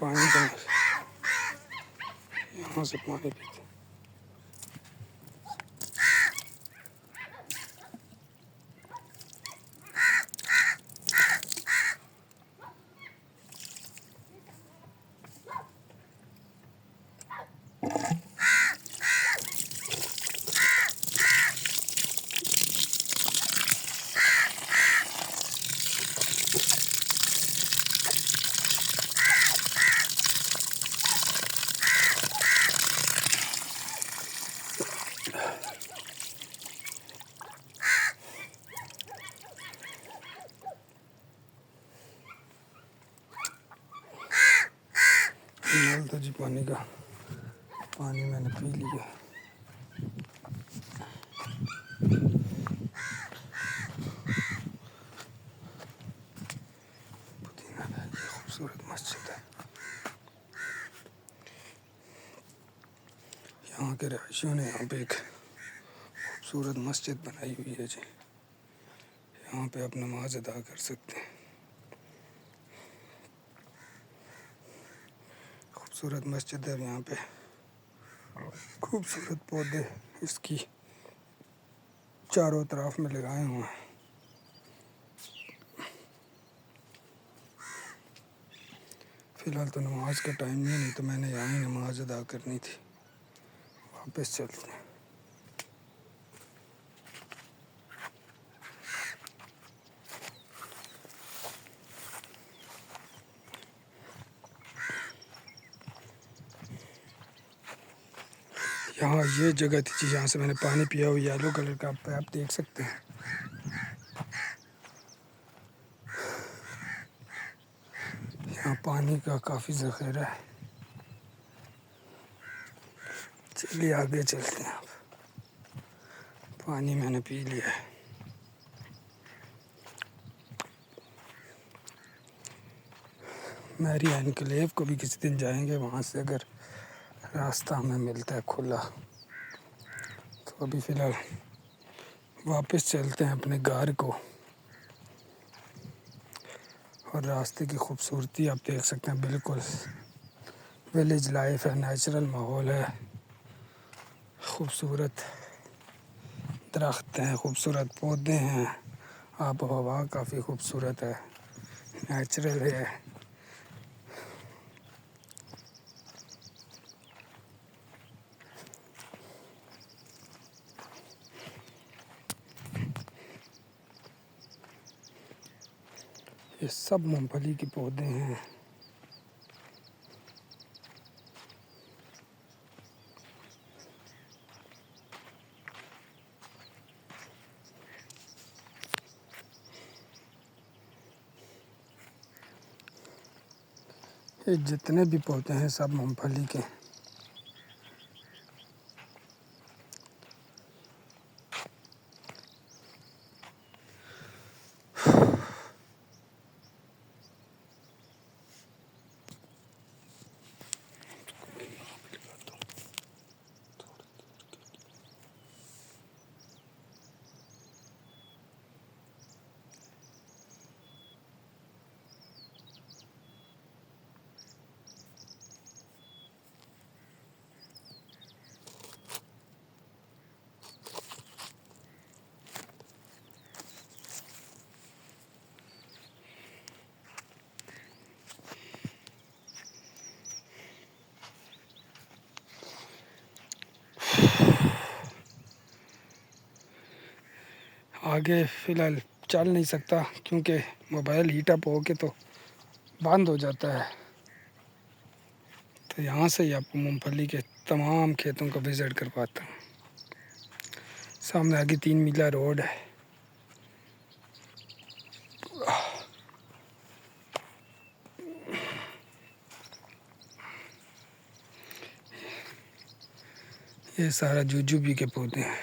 पानी का यहाँ से पानी पीते। नल था जी पानी का, पानी मैंने पी लिया। पुदीना है, ये खूबसूरत मस्जिद है। यहाँ के रहायशियों ने यहाँ पे एक खूबसूरत मस्जिद बनाई हुई है जी। यहाँ पे आप नमाज अदा कर सकते हैं। खूबसूरत मस्जिद है। यहाँ पे खूबसूरत पौधे इसकी चारों तरफ में लगाए हुए हैं। फ़िलहाल तो नमाज का टाइम नहीं तो मैंने यहाँ ही नमाज अदा करनी थी। वापस चलते हैं। यहाँ ये जगह थी जहाँ से मैंने पानी पिया हुआ, येलो कलर का आप देख सकते हैं। यहाँ पानी का काफ़ी ज़ख़ीरा है। चलिए आगे चलते हैं। अब पानी मैंने पी लिया है। मैरी एनक्लेव को भी किसी दिन जाएंगे, वहाँ से अगर रास्ता हमें मिलता है खुला। तो अभी फ़िलहाल वापस चलते हैं अपने घर को। और रास्ते की खूबसूरती आप देख सकते हैं, बिल्कुल विलेज लाइफ है, नेचुरल माहौल है। खूबसूरत दरख्त हैं, खूबसूरत पौधे हैं, आब हवा काफ़ी खूबसूरत है, नेचुरल है। ये सब मूंगफली के पौधे हैं। ये जितने भी पौधे हैं सब मूंगफली के। आगे फ़िलहाल चल नहीं सकता क्योंकि मोबाइल हीट अप हो के तो बंद हो जाता है। तो यहाँ से ही आपको मूंगफली के तमाम खेतों का विज़िट करवाता हूँ। सामने आगे 3 मीला रोड है। ये सारा जूजूबी के पौधे हैं।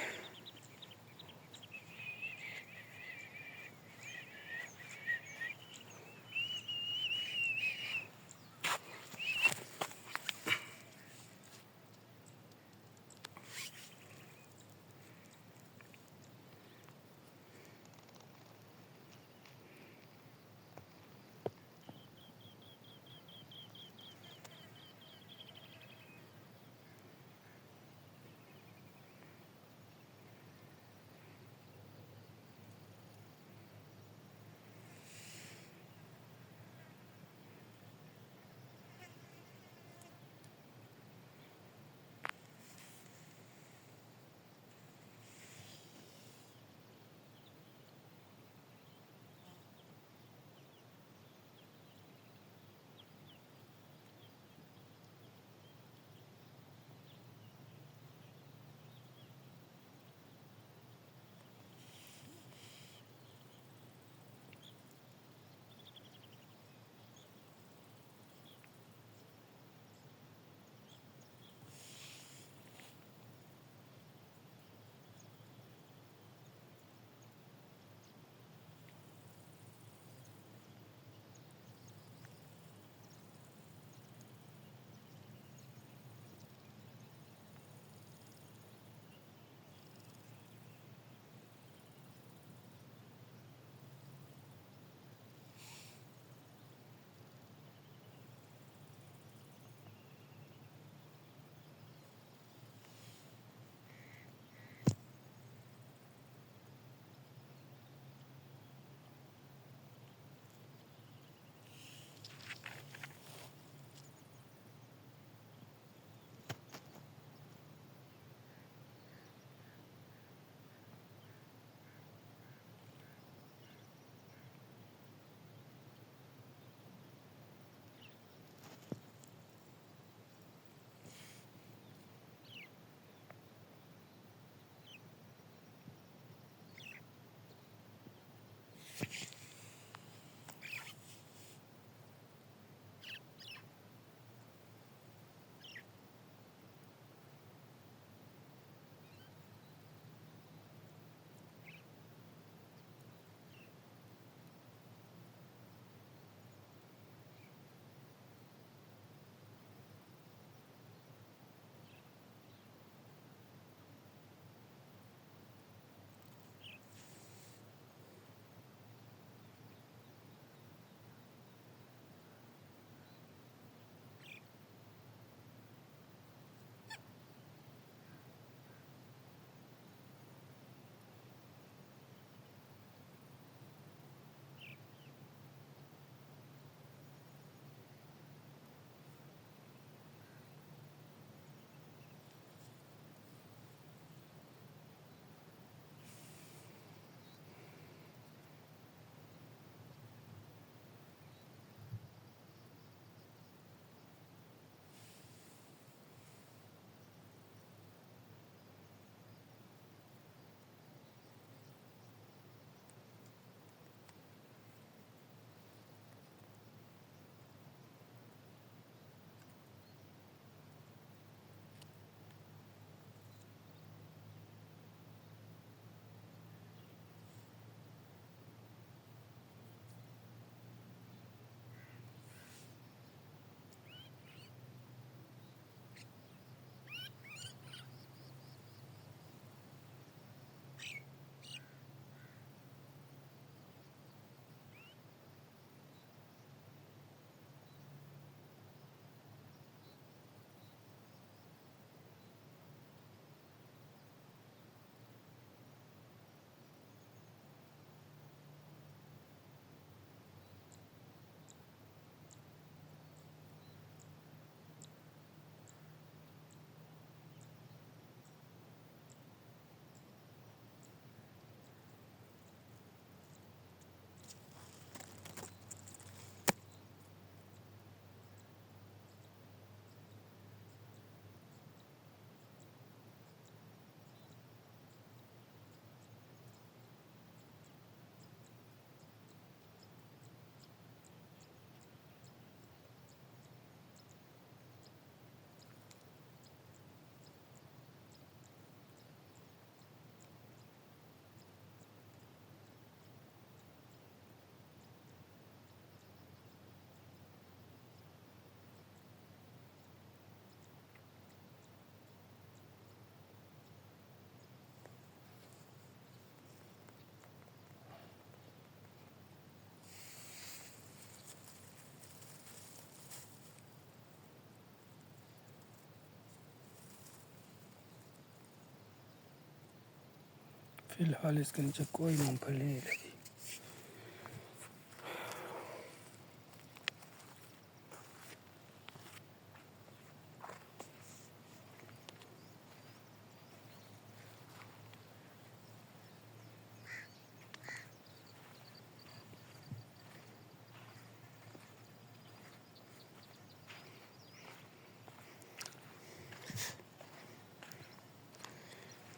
फिलहाल इसके नीचे कोई मूंगफली नहीं लगी।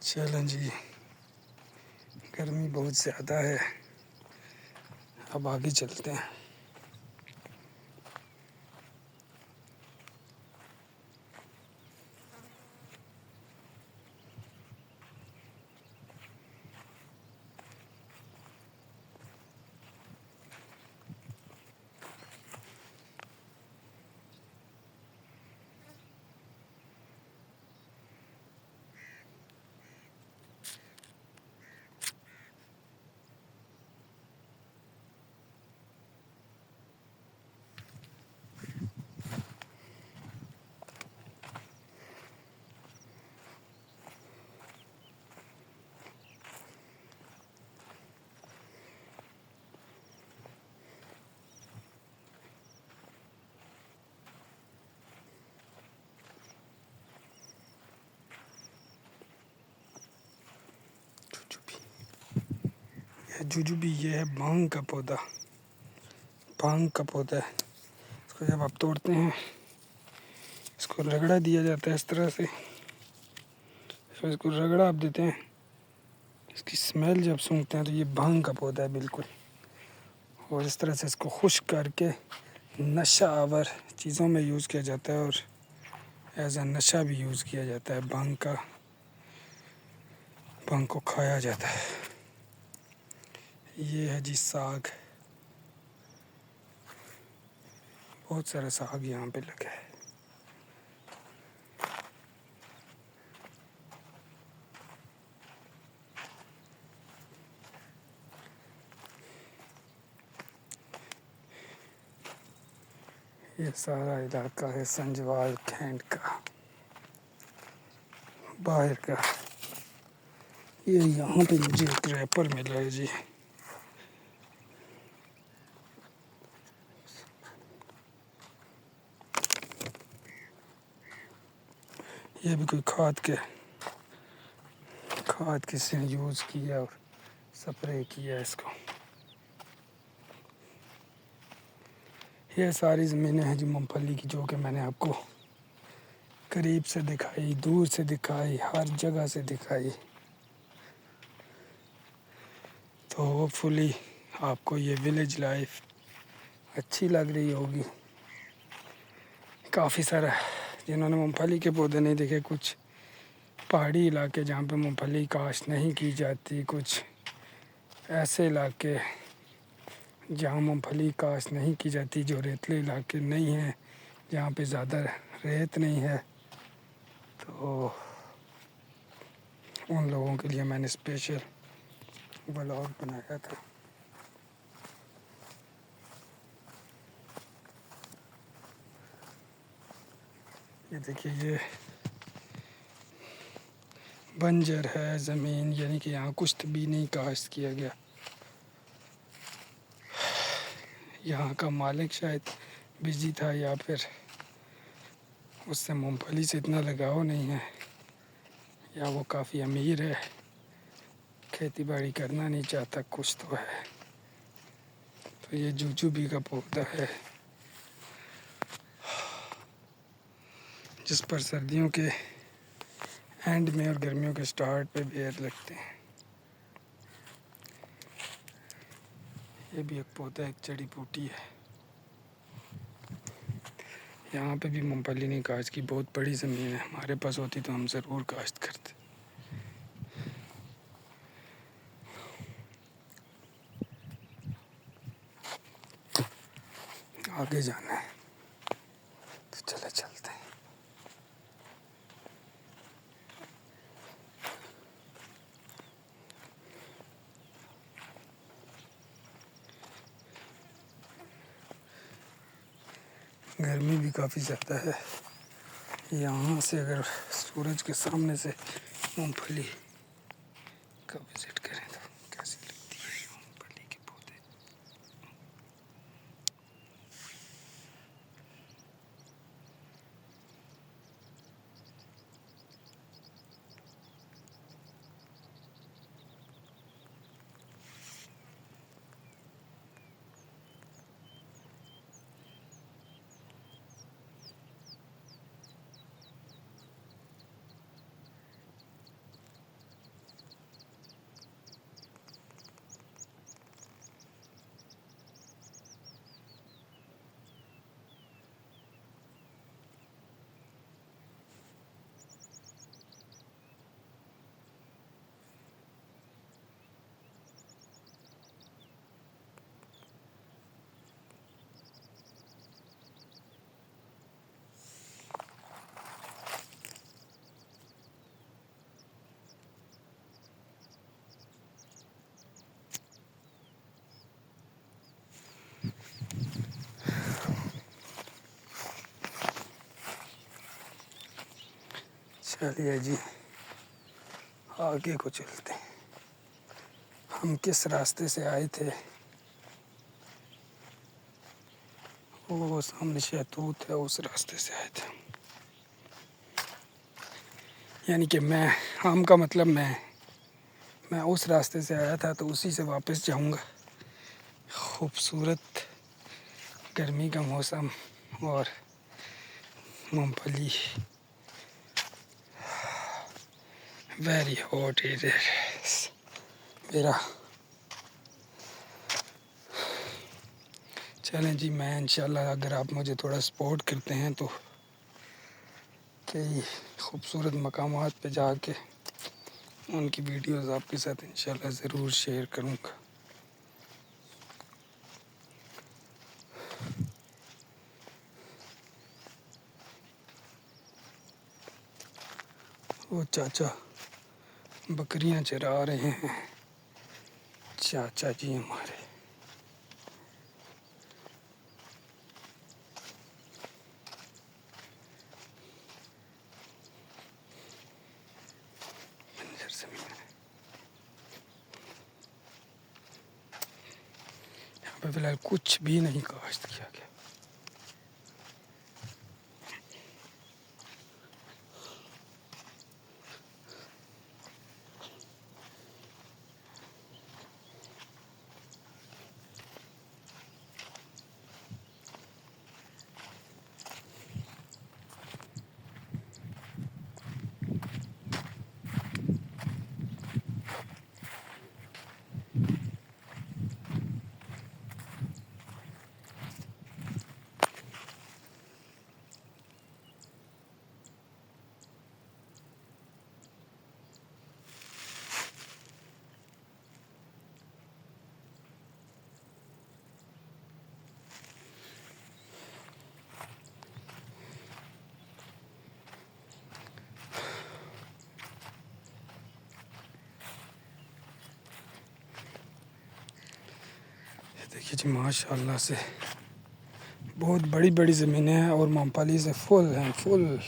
चलें जी, गर्मी बहुत ज़्यादा है, अब आगे चलते हैं। जुजुबी, ये है भांग का पौधा। भांग का पौधा है, इसको जब आप तोड़ते हैं इसको रगड़ा दिया जाता है इस तरह से, फिर इसको रगड़ा आप देते हैं, इसकी स्मेल जब सूंघते हैं तो ये भांग का पौधा है बिल्कुल। और इस तरह से इसको खुश्क करके नशा आवर चीज़ों में यूज़ किया जाता है और एज आ नशा भी यूज़ किया जाता है। भांग को खाया जाता है। ये है जी साग, बहुत सारा साग यहाँ पे लगा है। ये सारा इलाका है संजवाल कैंट का, बाहर का। ये यहाँ पे मुझे एक रैपर मिला है जी, ये भी कोई खाद किसी ने यूज़ किया और स्प्रे किया इसको। ये सारी ज़मीनें हैं जी मूंगफली की, जो कि मैंने आपको करीब से दिखाई, दूर से दिखाई, हर जगह से दिखाई। तो होपफुली आपको ये विलेज लाइफ अच्छी लग रही होगी। काफ़ी सारा जिन्होंने मूंगफली के पौधे नहीं देखे, कुछ पहाड़ी इलाके जहाँ पे मूंगफली काश्त नहीं की जाती, कुछ ऐसे इलाके जहाँ मूंगफली काश्त नहीं की जाती, जो रेतले इलाके नहीं हैं, जहाँ पे ज़्यादा रेत नहीं है, तो उन लोगों के लिए मैंने स्पेशल व्लॉग बनाया था। ये देखिए, ये बंजर है ज़मीन, यानी कि यहाँ कुछ भी नहीं काश्त किया गया। यहाँ का मालिक शायद बिजी था या फिर उससे मूंगफली से इतना लगाव नहीं है, या वो काफ़ी अमीर है, खेती बाड़ी करना नहीं चाहता, कुछ तो है। तो ये जुजुबी का पौधा है जिस पर सर्दियों के एंड में और गर्मियों के स्टार्ट पे बेर लगते हैं। ये भी एक पौधा, एक जड़ी बूटी है। यहाँ पे भी मूंगफली नहीं काश्त की, बहुत बड़ी ज़मीन है, हमारे पास होती तो हम ज़रूर काश्त करते। आगे जाना है तो चले चलते हैं। गर्मी भी काफ़ी ज़्यादा है। यहाँ से अगर सूरज के सामने से मूंगफली इसका विजिट करें तो कैसी लगती है मूंगफली के पौधे। चलिए जी आगे को चलते हैं। हम किस रास्ते से आए थे? वो सामने शहतूत है, उस रास्ते से आए थे। यानी कि हम का मतलब मैं उस रास्ते से आया था तो उसी से वापस जाऊंगा। खूबसूरत गर्मी का मौसम और मूंगफली, वेरी हॉट एरिया मेरा। चलें जी, मैं इंशाल्लाह अगर आप मुझे थोड़ा सपोर्ट करते हैं तो कई खूबसूरत मकामात पे जाके उनकी वीडियोस आपके साथ इंशाल्लाह ज़रूर शेयर करूँगा। वो चाचा बकरियां चरा रहे हैं, चाचा जी हमारे। बंजर ज़मीन है। यहाँ पे फिलहाल कुछ भी नहीं काश्त किया गया। देखिए जी माशाल्लाह से बहुत बड़ी बड़ी ज़मीनें हैं और मूंगफली से फुल हैं, फुल।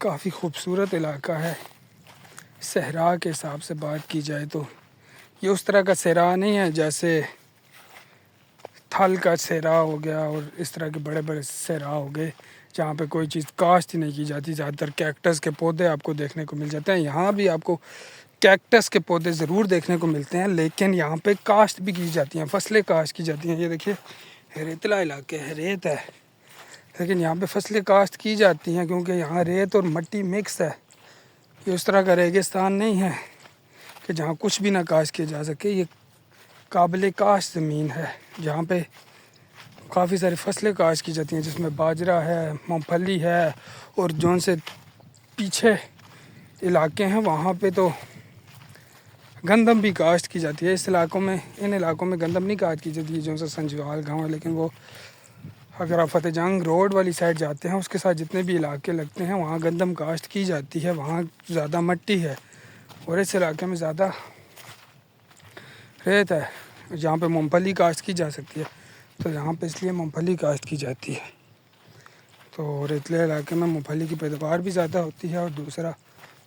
काफ़ी खूबसूरत इलाका है। सहरा के हिसाब से बात की जाए तो ये उस तरह का सहरा नहीं है जैसे थल का सहरा हो गया और इस तरह के बड़े बड़े सहरा हो गए जहाँ पे कोई चीज़ काश्त ही नहीं की जाती। ज़्यादातर कैक्टस के पौधे आपको देखने को मिल जाते हैं। यहाँ भी आपको कैक्टस के पौधे ज़रूर देखने को मिलते हैं, लेकिन यहाँ पे काश्त भी की जाती हैं, फसलें काश्त की जाती हैं। ये देखिए रेतला इलाके है, रेत है, लेकिन यहाँ पे फसलें काश्त की जाती हैं क्योंकि यहाँ रेत और मिट्टी मिक्स है। ये उस तरह का रेगिस्तान नहीं है कि जहाँ कुछ भी ना काश्त किया जा सके। ये काबिल काश्त ज़मीन है जहाँ पे काफ़ी सारी फसलें काश्त की जाती हैं, जिसमें बाजरा है, मूंगफली है और जौन से पीछे इलाके हैं वहाँ पे तो गंदम भी काश्त की जाती है। इन इलाकों में गंदम नहीं काश्त की जाती है, जो सा संजवाल गाँव है। लेकिन वो अगर आप फतेह जंग रोड वाली साइड जाते हैं उसके साथ जितने भी इलाके लगते हैं वहाँ गंदम काश्त की जाती है। वहाँ ज़्यादा मिट्टी है और इस इलाके में ज़्यादा रेत है जहाँ पे मूंगफली काश्त की जा सकती है। तो यहाँ पे इसलिए मूंगफली काश्त की जाती है। तो रेतले इलाके में मूंगफली की पैदावार भी ज़्यादा होती है और दूसरा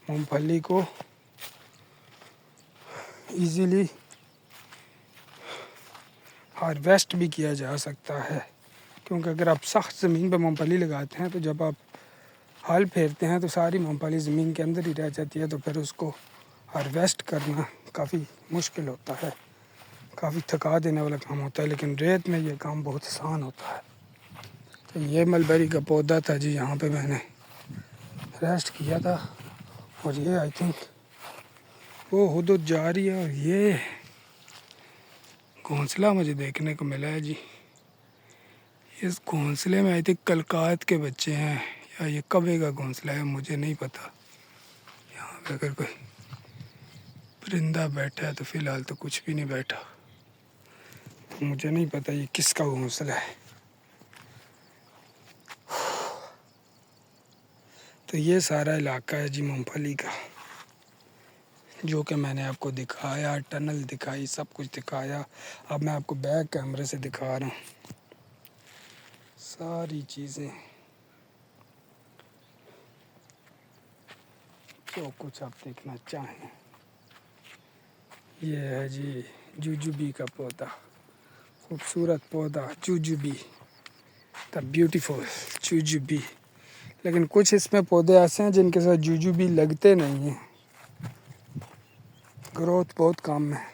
मूंगफली को इजीली हार्वेस्ट भी किया जा सकता है, क्योंकि अगर आप सख्त ज़मीन पर मूंगफली लगाते हैं तो जब आप हल फेरते हैं तो सारी मूंगफली ज़मीन के अंदर ही रह जाती है, तो फिर उसको हार्वेस्ट करना काफ़ी मुश्किल होता है, काफ़ी थका देने वाला काम होता है। लेकिन रेत में ये काम बहुत आसान होता है। तो ये मलबेरी का पौधा था जी, यहाँ पे मैंने रेस्ट किया था और ये आई थिंक वो हुदूद जा रही है। और ये घोंसला मुझे देखने को मिला है जी। इस घोंसले में आई थिंक कलकात के बच्चे हैं या ये कौवे का घोंसला है, मुझे नहीं पता। यहाँ पे अगर कोई परिंदा बैठा है तो फ़िलहाल तो कुछ भी नहीं बैठा, तो मुझे नहीं पता ये किसका घोंसला है। तो ये सारा इलाका है जी मूंगफली का, जो कि मैंने आपको दिखाया, टनल दिखाई, सब कुछ दिखाया। अब मैं आपको बैक कैमरे से दिखा रहा हूँ सारी चीज़ें, जो कुछ आप देखना चाहें। ये है जी जुजुबी का पौधा, खूबसूरत पौधा जुजुबी, द ब्यूटीफुल जुजुबी। लेकिन कुछ इसमें पौधे ऐसे हैं जिनके साथ जुजुबी लगते नहीं हैं, ग्रोथ बहुत कम है।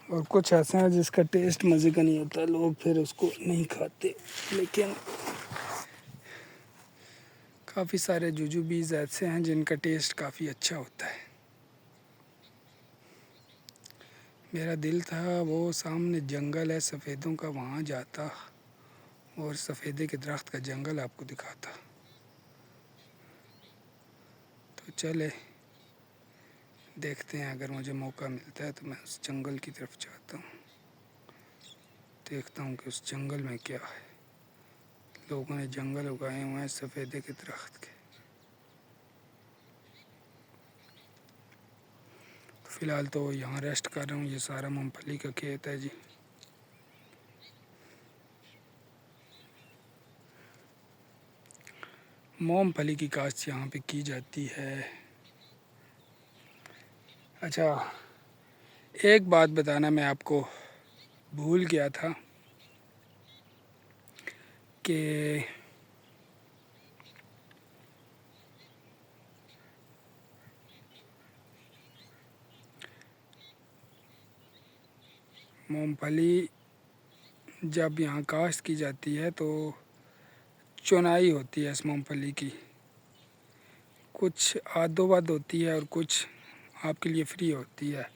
और कुछ ऐसे हैं जिसका टेस्ट मज़े का नहीं होता, लोग फिर उसको नहीं खाते। लेकिन काफ़ी सारे जुजुबीज़ ऐसे हैं जिनका टेस्ट काफ़ी अच्छा होता है। मेरा दिल था वो सामने जंगल है सफ़ेदों का, वहाँ जाता और सफ़ेदे के दरख्त का जंगल आपको दिखाता। तो चले देखते हैं, अगर मुझे मौका मिलता है तो मैं उस जंगल की तरफ जाता हूँ, देखता हूँ कि उस जंगल में क्या है। लोगों ने जंगल उगाए हुए हैं सफ़ेदे के दरख्त के। तो फ़िलहाल तो यहाँ रेस्ट कर रहा हूँ। ये सारा मूंगफली का खेत है जी। मूंगफली की काश्त यहाँ पे की जाती है। अच्छा, एक बात बताना मैं आपको भूल गया था कि मूंगफली जब यहाँ काश्त की जाती है तो चुनाई होती है इस मूंगफली की। कुछ आदोबाद होती है और कुछ आपके लिए फ्री होती है।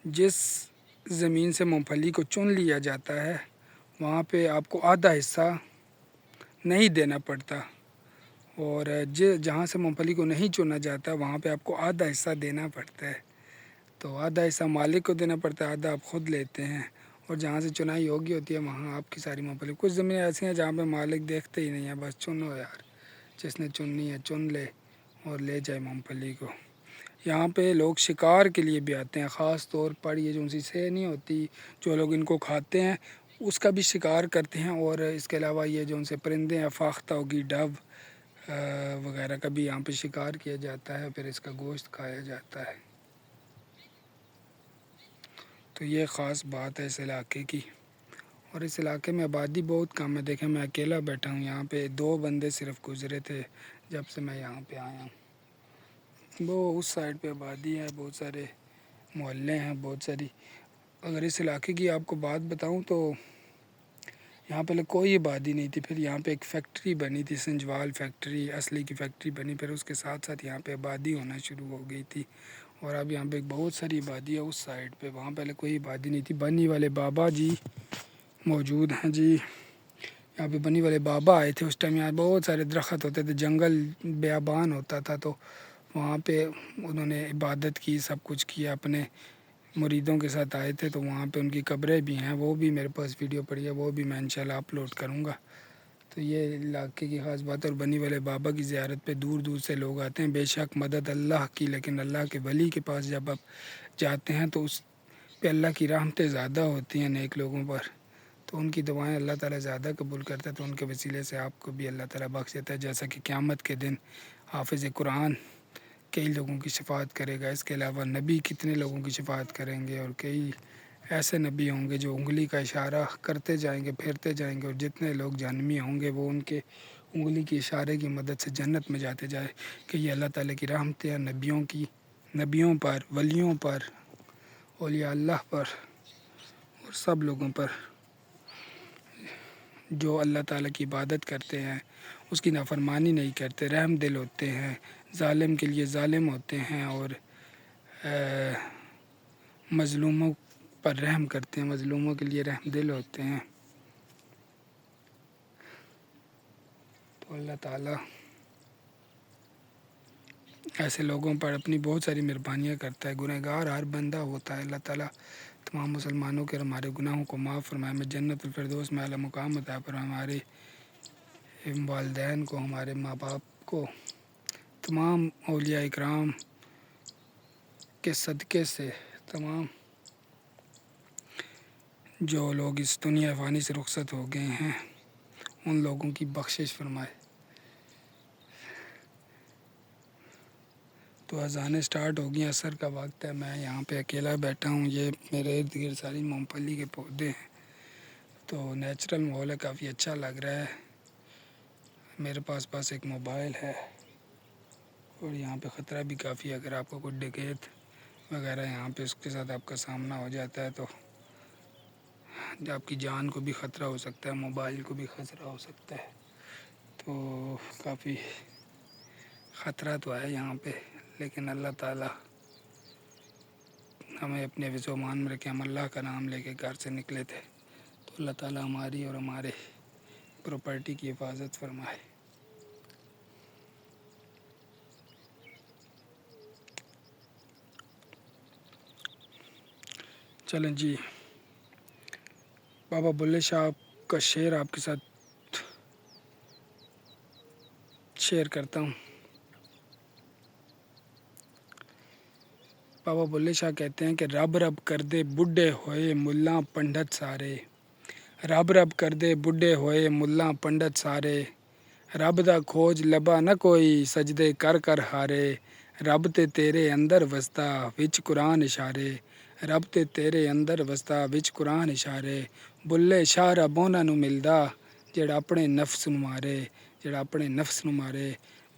जिस ज़मीन से मूंगफली को चुन लिया जाता है वहाँ पे आपको आधा हिस्सा नहीं देना पड़ता, और जहाँ से मूंगफली को नहीं चुना जाता वहाँ पे आपको आधा हिस्सा देना पड़ता है। तो आधा हिस्सा मालिक को देना पड़ता है, आधा आप ख़ुद लेते हैं। और जहाँ से चुनाई होगी होती है वहाँ आपकी सारी मूंगफली। कुछ ज़मीनें ऐसी हैं जहाँ पे मालिक देखते ही नहीं है, बस चुनो यार, जिसने चुननी है चुन ले और ले जाए मूंगफली को। यहाँ पे लोग शिकार के लिए भी आते हैं, ख़ास तौर पर ये जो सी सह नहीं होती, जो लोग इनको खाते हैं उसका भी शिकार करते हैं। और इसके अलावा ये जो उनसे परिंदे हैं, फाख्ता होगी, डव वगैरह का भी यहाँ पे शिकार किया जाता है, फिर इसका गोश्त खाया जाता है। तो ये ख़ास बात है इस इलाके की। और इस इलाके में आबादी बहुत कम है। देखें, मैं अकेला बैठा हूँ यहाँ पे, 2 बंदे सिर्फ गुज़रे थे जब से मैं यहाँ पे आया हूँ। वो उस साइड पे आबादी है, बहुत सारे मोहल्ले हैं, बहुत सारी। अगर इस इलाके की आपको बात बताऊँ तो यहाँ पहले कोई आबादी नहीं थी। फिर यहाँ पे एक फ़ैक्ट्री बनी थी, संजवाल फैक्ट्री, असली की फ़ैक्ट्री बनी। फिर उसके साथ साथ यहाँ पे आबादी होना शुरू हो गई थी। और अब यहाँ पे बहुत सारी आबादी है उस साइड पे, वहाँ पहले कोई आबादी नहीं थी। बनी वाले बाबा जी मौजूद हैं जी। यहाँ पे बनी वाले बाबा आए थे, उस टाइम यहाँ बहुत सारे दरख्त होते थे, जंगल बेआबान होता था। तो वहाँ पे उन्होंने इबादत की, सब कुछ किया, अपने मुरीदों के साथ आए थे। तो वहाँ पे उनकी कब्रें भी हैं, वो भी मेरे पास वीडियो पड़ी है, वो भी मैं इंशाल्लाह अपलोड करूँगा। तो ये इलाके की ख़ास बात है। और बनी वाले बाबा की ज़ियारत पे दूर दूर से लोग आते हैं। बेशक मदद अल्लाह की, लेकिन अल्लाह के वली के पास जब आप जाते हैं तो उस पे अल्लाह की रहमतें ज़्यादा होती हैं नेक लोगों पर। तो उनकी दुआएं अल्लाह ताला ज़्यादा कबूल करता है, तो उनके वसीले से आपको भी अल्लाह ताला बख्श देता है। जैसा कि क़यामत के दिन हाफ़िज़ कुरान कई लोगों की शफ़ाअत करेगा, इसके अलावा नबी कितने लोगों की शफ़ाअत करेंगे, और कई ऐसे नबी होंगे जो उंगली का इशारा करते जाएंगे, फेरते जाएंगे, और जितने लोग जहन्नमी होंगे वो उनके उंगली के इशारे की मदद से जन्नत में जाते जाए। कि ये अल्लाह ताला की रहमतें हैं नबियों पर, वलियों पर, औलिया अल्लाह पर, और सब लोगों पर जो अल्लाह ताला की इबादत करते हैं, उसकी नाफरमानी नहीं करते, रहम दिल होते हैं, ज़ालिम के लिए ज़ालिम होते हैं, और मज़लूमों पर रहम करते हैं, मज़लूमों के लिए रहम दिल होते हैं। तो अल्लाह ताला ऐसे लोगों पर अपनी बहुत सारी मेहरबानियाँ करता है। गुनहगार हर बंदा होता है। अल्लाह ताला तमाम मुसलमानों के हमारे गुनाहों को माफ़ फरमाए, हमें जन्नतुल फिरदौस में आला मुकाम अता फरमाए, हमारे वालिदैन को, हमारे माँ बाप को, तमाम औलिया इकराम के सदक़े से तमाम जो लोग इस दुनिया फ़ानी से रुखसत हो गए हैं उन लोगों की बख्शिश फरमाए। तो अज़ानें स्टार्ट हो गई, असर का वक्त है। मैं यहाँ पे अकेला बैठा हूँ, ये मेरे इर्द गिर्द सारी मूँगफली के पौधे हैं, तो नेचुरल माहौल है, काफ़ी अच्छा लग रहा है। मेरे पास एक मोबाइल है, और यहाँ पे ख़तरा भी काफ़ी है। अगर आपको कोई डकैत वगैरह यहाँ पे उसके साथ आपका सामना हो जाता है तो आपकी जान को भी ख़तरा हो सकता है, मोबाइल को भी ख़तरा हो सकता है। तो काफ़ी ख़तरा तो है यहाँ पे, लेकिन अल्लाह ताला हमें अपने विज़ोमान में रखे। हम अल्लाह का नाम लेके घर से निकले थे, तो अल्लाह ताला हमारी और हमारे प्रॉपर्टी की हिफाजत फरमाए। चलें जी, बाबा बुल्ले शाह का शेर आपके साथ शेयर करता हूँ। बाबा बुल्ले शाह कहते हैं कि रब रब कर दे बुढ़े होए मुल्ला पंडित सारे, रब रब कर दे बुढ़े होए मुल्ला पंडित सारे, रब दा खोज लबा न कोई सजदे कर कर हारे, रब ते तेरे अंदर वसदा विच कुरान इशारे, रब ते तेरे अंदर वसदा विच कुरान इशारे, बुल्ले शाह रब उन्हां नूं मिलदा जेड़ा अपने नफ्स नूं मारे, जेड़ा अपने नफ्स नूं मारे।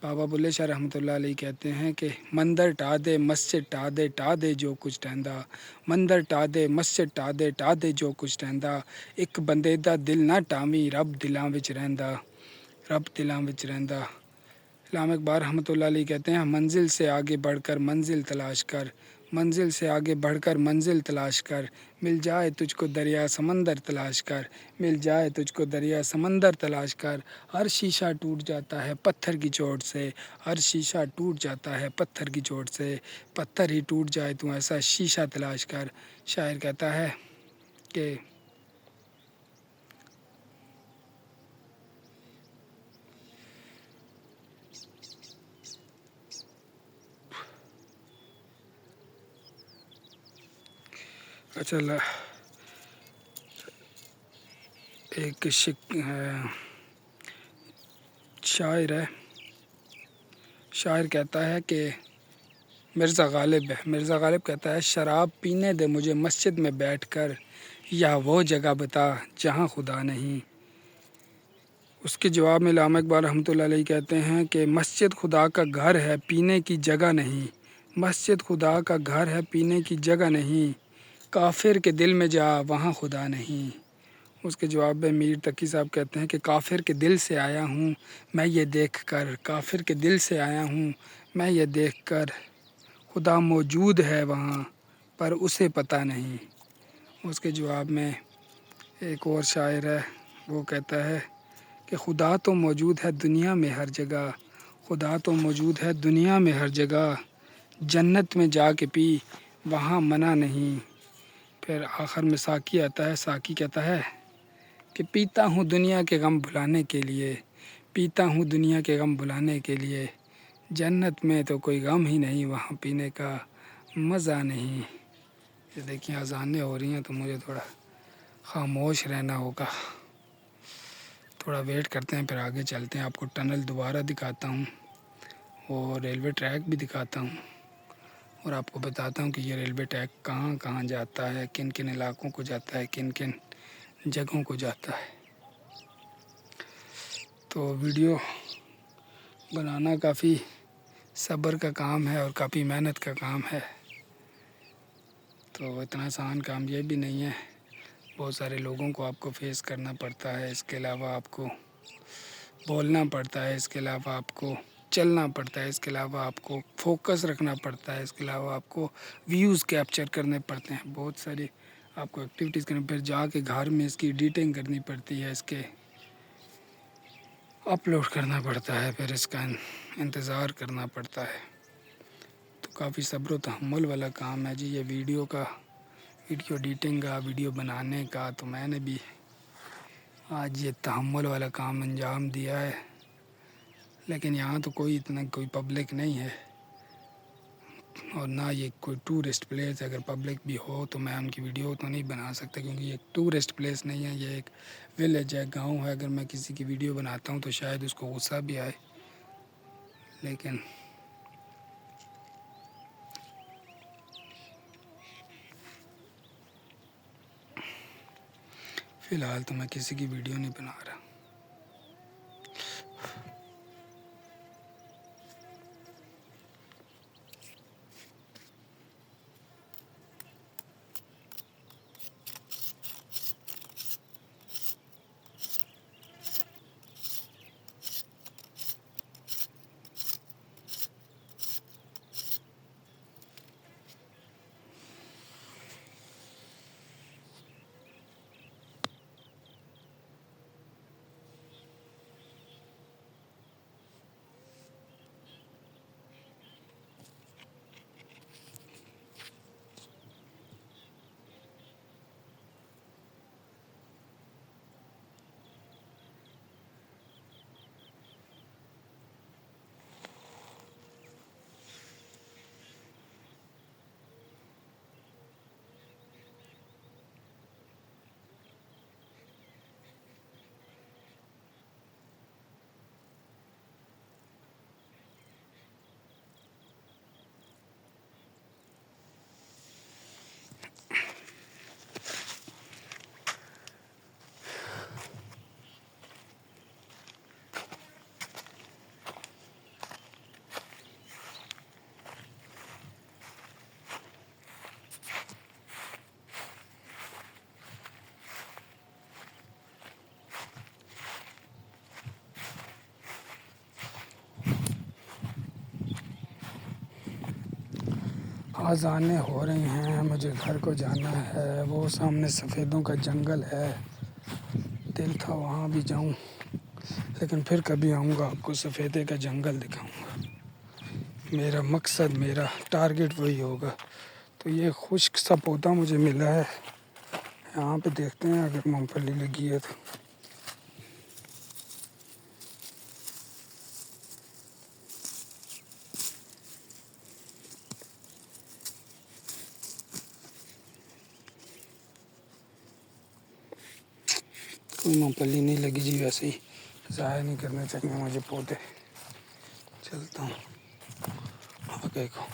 बाबा बुल्ले शाह रहमतुल्लाह अलैह कहते हैं कि मंदिर टा दे मस्जिद टा दे जो कुछ टहंदा, मंदिर टा दे मस्जिद टा दे जो कुछ टहंदा, एक बंदे दा दिल ना टावी रब दिलां विच रहिंदा, रब दिलां विच रहिंदा। इल्हाम इक़बाल रहमतुल्लाह अलैह कहते हैं मंजिल से आगे बढ़कर मंजिल तलाश कर, मंजिल से आगे बढ़कर मंजिल तलाश कर, मिल जाए तुझको दरिया समंदर तलाश कर, मिल जाए तुझको दरिया समंदर तलाश कर, हर शीशा टूट जाता है पत्थर की चोट से, हर शीशा टूट जाता है पत्थर की चोट से, पत्थर ही टूट जाए तू ऐसा शीशा तलाश कर। शायर कहता है कि अच्छा एक शायर है, शायर कहता है कि मिर्ज़ा गालिब है, मिर्ज़ा गालिब कहता है शराब पीने दे मुझे मस्जिद में बैठकर, या वो जगह बता जहाँ खुदा नहीं। उसके जवाब में इल्हाम इक़बाल रहमतुल्लाह अलैह कहते हैं कि मस्जिद खुदा का घर है पीने की जगह नहीं, मस्जिद खुदा का घर है पीने की जगह नहीं, काफिर के दिल में जा वहाँ खुदा नहीं। उसके जवाब में मीर तकी साहब कहते हैं कि काफिर के दिल से आया हूँ मैं ये देख कर, काफिर के दिल से आया हूँ मैं ये देख कर, खुदा मौजूद है वहाँ पर उसे पता नहीं। उसके जवाब में एक और शायर है, वो कहता है कि खुदा तो मौजूद है दुनिया में हर जगह, खुदा तो मौजूद है दुनिया में हर जगह, जन्नत में जा के पी वहाँ मना नहीं। फिर आखिर में साकी आता है, साकी कहता है कि पीता हूँ दुनिया के गम भुलाने के लिए, पीता हूँ दुनिया के गम भुलाने के लिए, जन्नत में तो कोई गम ही नहीं वहाँ पीने का मज़ा नहीं। ये देखिए अज़ानें हो रही हैं तो मुझे थोड़ा खामोश रहना होगा। थोड़ा वेट करते हैं, फिर आगे चलते हैं। आपको टनल दोबारा दिखाता हूँ और रेलवे ट्रैक भी दिखाता हूँ और आपको बताता हूँ कि ये रेलवे ट्रैक कहाँ कहाँ जाता है, किन किन इलाकों को जाता है, किन किन जगहों को जाता है। तो वीडियो बनाना काफ़ी सब्र का काम है और काफ़ी मेहनत का काम है। तो इतना आसान काम ये भी नहीं है। बहुत सारे लोगों को आपको फेस करना पड़ता है। इसके अलावा आपको बोलना पड़ता है, इसके अलावा आपको चलना पड़ता है, इसके अलावा आपको फोकस रखना पड़ता है, इसके अलावा आपको व्यूज़ कैप्चर करने पड़ते हैं। बहुत सारी आपको एक्टिविटीज़ करनी, फिर जाके घर में इसकी एडिटिंग करनी पड़ती है, इसके अपलोड करना पड़ता है, फिर इसका इंतज़ार करना पड़ता है। तो काफ़ी सब्र व तहम्मुल वाला काम है जी ये वीडियो एडिटिंग का, वीडियो बनाने का। तो मैंने भी आज ये तहम्मुल वाला काम अंजाम दिया है। लेकिन यहाँ तो कोई पब्लिक नहीं है और ना ये कोई टूरिस्ट प्लेस है। अगर पब्लिक भी हो तो मैं उनकी वीडियो तो नहीं बना सकता, क्योंकि ये टूरिस्ट प्लेस नहीं है, ये एक विलेज है, गांव है। अगर मैं किसी की वीडियो बनाता हूँ तो शायद उसको गुस्सा भी आए, लेकिन फ़िलहाल तो मैं किसी की वीडियो नहीं बना रहा। आज़ानें हो रही हैं, मुझे घर को जाना है। वो सामने सफ़ेदों का जंगल है, दिल था वहाँ भी जाऊँ, लेकिन फिर कभी आऊँगा, आपको सफ़ेदे का जंगल दिखाऊँगा। मेरा मकसद, मेरा टारगेट वही होगा। तो ये खुश्क सा पौधा मुझे मिला है, यहाँ पे देखते हैं अगर मूँगफली लगी है तो। कोई मूँगफली नहीं लगी जी, वैसे ही ज़ाया नहीं करने चाहिए मुझे पौधे। चलता हूँ आगे को।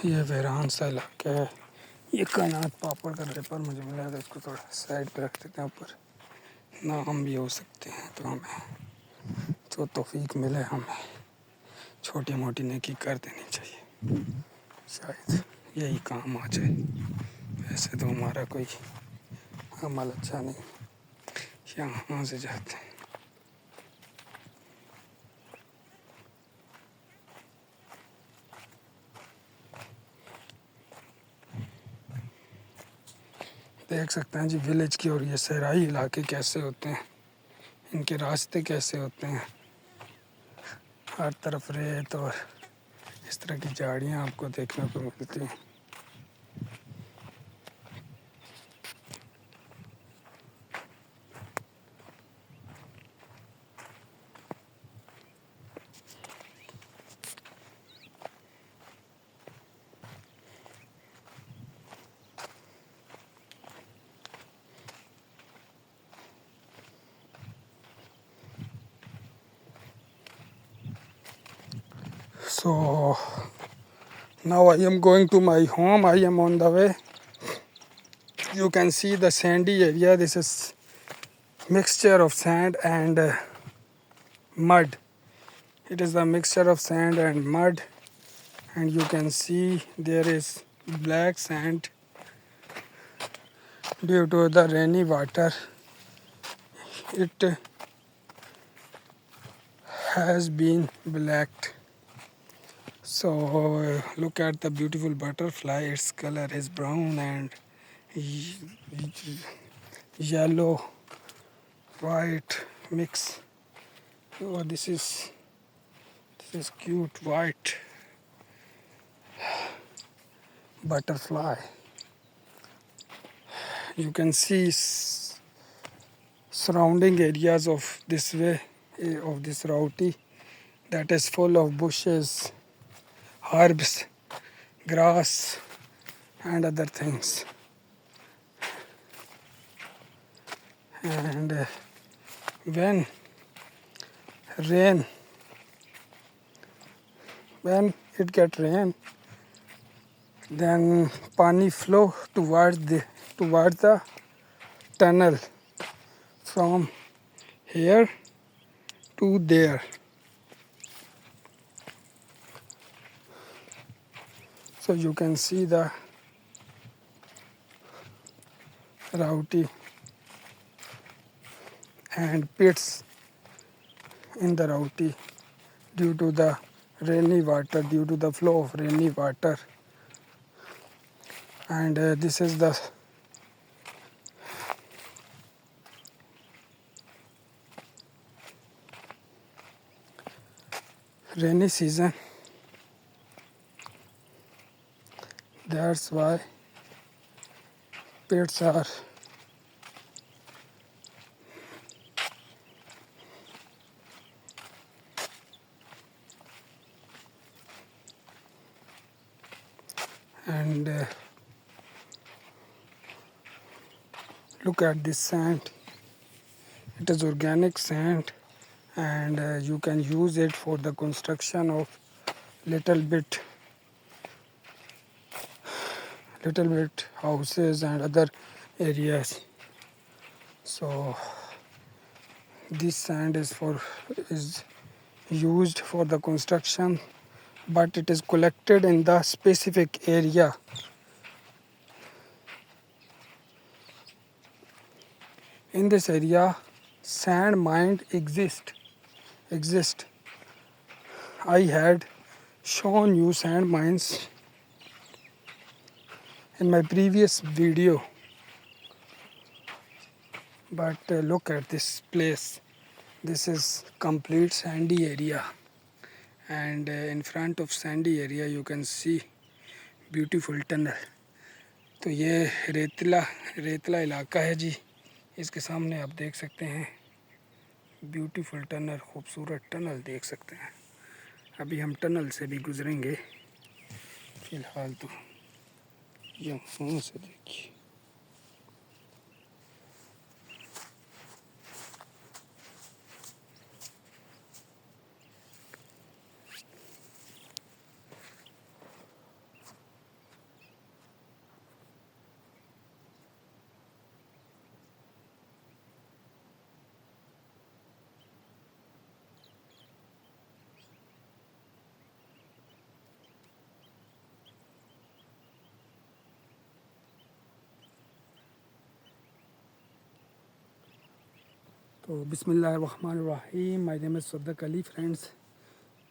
ये वीरान सा इलाका है। ये कायनात पापड़ का रेपर मुझे मिला था, इसको थोड़ा साइड पे रख देते हैं ऊपर, ना हम भी हो सकते हैं तो हमें जो तौफीक मिले हमें छोटी मोटी नेकी कर देनी चाहिए, शायद यही काम आ जाए। वैसे तो हमारा कोई अमल अच्छा नहीं, यहाँ से जाते हैं। देख सकते हैं जी विलेज की और ये सहराई इलाके कैसे होते हैं, इनके रास्ते कैसे होते हैं। हर तरफ रेत और इस तरह की झाड़ियाँ आपको देखने को मिलती हैं। So now I am going to my home. I am on the way. You can see the sandy area. This is mixture of sand and mud. It is the mixture of sand and mud, and you can see there is black sand due to the rainy water. It has been blacked. So look at the beautiful butterfly. Its color is brown and yellow, white mix. Oh, this is cute white butterfly. You can see surrounding areas of this way, of this route, that is full of bushes, herbs, grass and other things. And when it get rain, then pani flow towards the tunnel from here to there. So you can see the route and pits in the route due to the rainy water, due to the flow of rainy water. And this is the rainy season. That's why pits are and look at this sand. It is organic sand, and you can use it for the construction of little bit houses and other areas. So this sand is used for the construction, but it is collected in the specific area. In this area, sand mine exist. I had shown you sand mines in my previous video, but look at this place. This is complete sandy area, and in front of sandy area you can see beautiful tunnel. तो ये रेतला इलाका है जी। इसके सामने आप देख सकते हैं ब्यूटीफुल टनल, खूबसूरत टनल देख सकते हैं। अभी हम टनल से भी गुजरेंगे, फ़िलहाल तो यहाँ से देखिए। तो बिस्मिल्लाहिर्रहमानिर्रहीम, my name is Saddak Ali friends.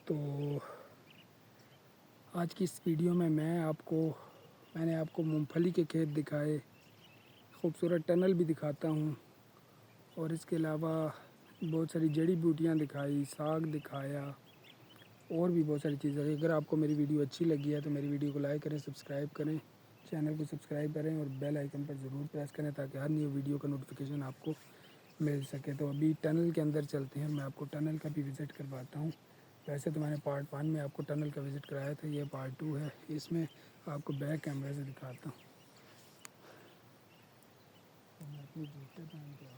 तो आज की इस वीडियो में मैंने आपको मूंगफली के खेत दिखाए, खूबसूरत टनल भी दिखाता हूँ और इसके अलावा बहुत सारी जड़ी बूटियाँ दिखाई, साग दिखाया और भी बहुत सारी चीज़ें। अगर आपको मेरी वीडियो अच्छी लगी है तो मेरी वीडियो को लाइक करें, सब्सक्राइब करें, चैनल को सब्सक्राइब करें और बेल आइकन पर ज़रूर प्रेस करें ताकि हर न्यू वीडियो का नोटिफिकेशन आपको मिल सके। तो अभी टनल के अंदर चलते हैं, मैं आपको टनल का भी विज़िट करवाता हूँ। वैसे तो मैंने पार्ट 1 में आपको टनल का विज़िट कराया था, ये पार्ट 2 है, इसमें आपको बैक कैमरे से दिखाता हूँ। तो मैं अपनी जूते पहन के आ गया।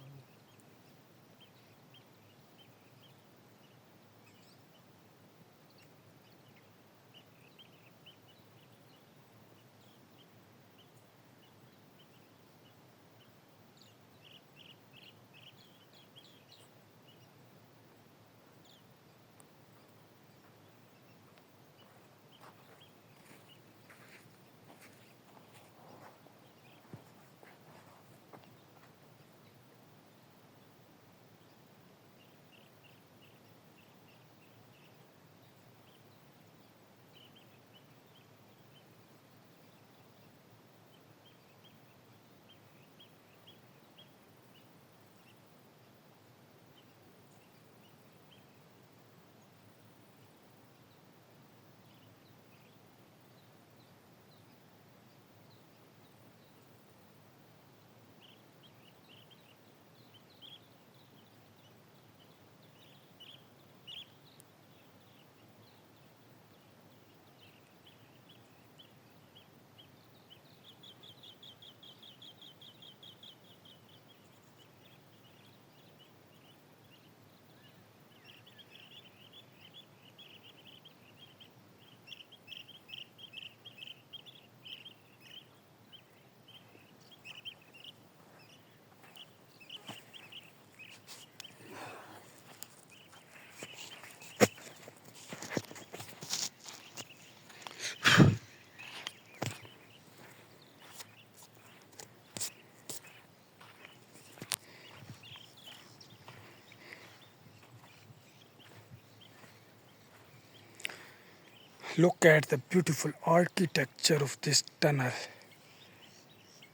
Look at the beautiful architecture of this tunnel.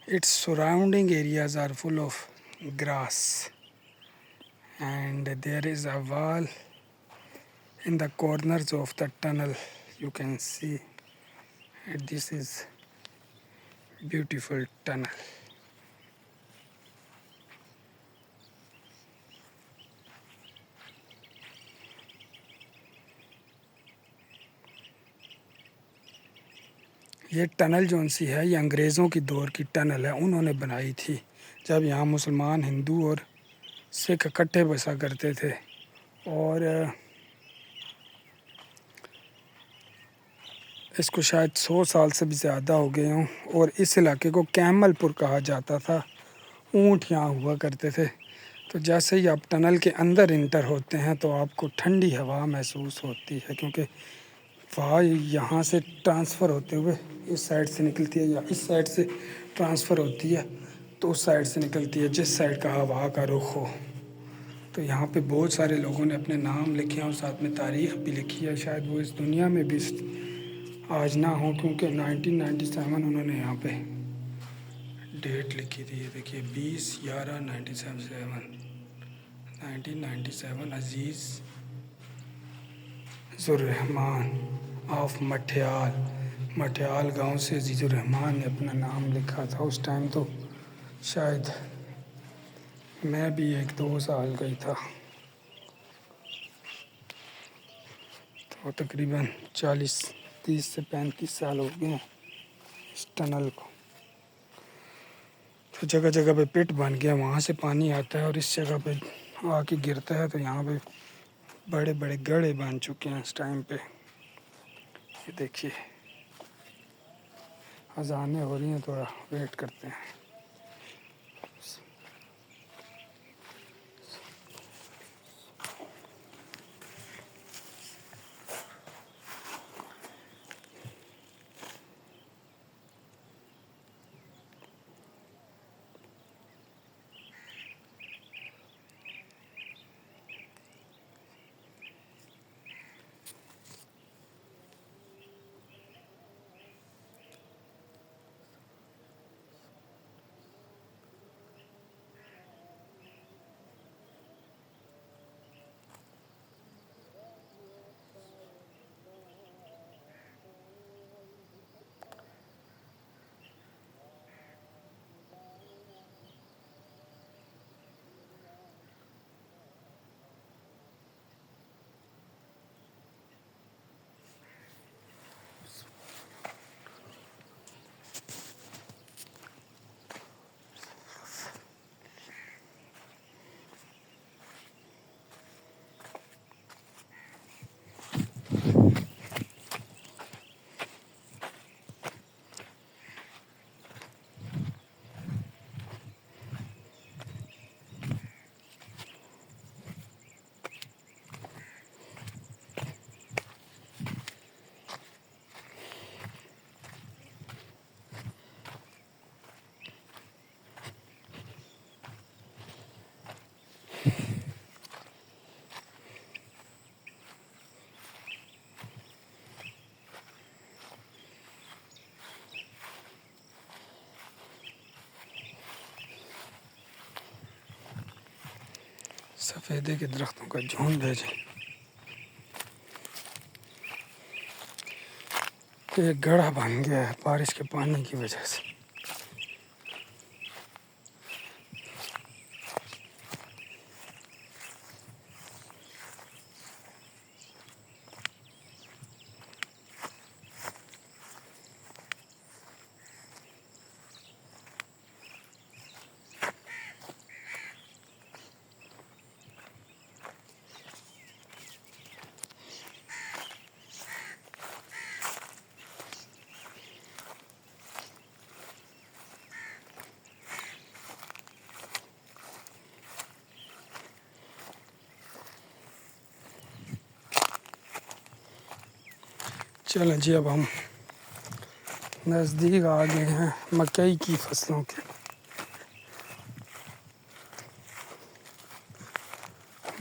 Its surrounding areas are full of grass, and there is a wall in the corners of the tunnel. You can see this is beautiful tunnel. ये tunnel zone सी है, ये अंग्रेज़ों की दौर की tunnel है, उन्होंने बनाई थी जब यहाँ मुसलमान, हिंदू और सिख इकट्ठे बसा करते थे। और इसको शायद 100 साल से भी ज़्यादा हो गए हों। और इस इलाके को कैमलपुर कहा जाता था, ऊँट यहाँ हुआ करते थे। तो जैसे ही आप टनल के अंदर इंटर होते हैं तो आपको ठंडी हवा महसूस होती है, क्योंकि हवा यहाँ से ट्रांसफ़र होते हुए इस साइड से निकलती है या इस साइड से ट्रांसफ़र होती है तो उस साइड से निकलती है, जिस साइड का हवा का रुख हो। तो यहाँ पे बहुत सारे लोगों ने अपने नाम लिखे हैं और साथ में तारीख़ भी लिखी है। शायद वो इस दुनिया में भी आज ना हो, क्योंकि 1997 उन्होंने यहाँ पे डेट लिखी थी। ये देखिए 20/11/1997 अज़ीज़ ज़ुर्रहमान ऑफ मठियाल गांव से अज़ीज़ुर्रहमान ने अपना नाम लिखा था। उस टाइम तो शायद मैं भी 1-2 साल का ही था। तो तकरीबन 30 से 35 साल हो गए इस टनल को। तो जगह जगह पे पिट बन गया, वहाँ से पानी आता है और इस जगह पे आके गिरता है। तो यहाँ पे बड़े बड़े गड्ढे बन चुके हैं इस टाइम पे। ये देखिए अज़ानें हो रही हैं, थोड़ा वेट करते हैं। सफ़ेदे के दरख्तों का झुंड है जी। एक गड्ढा बन गया है बारिश के पानी की वजह से। चलें जी, अब हम नज़दीक आ गए हैं मकई की फसलों के।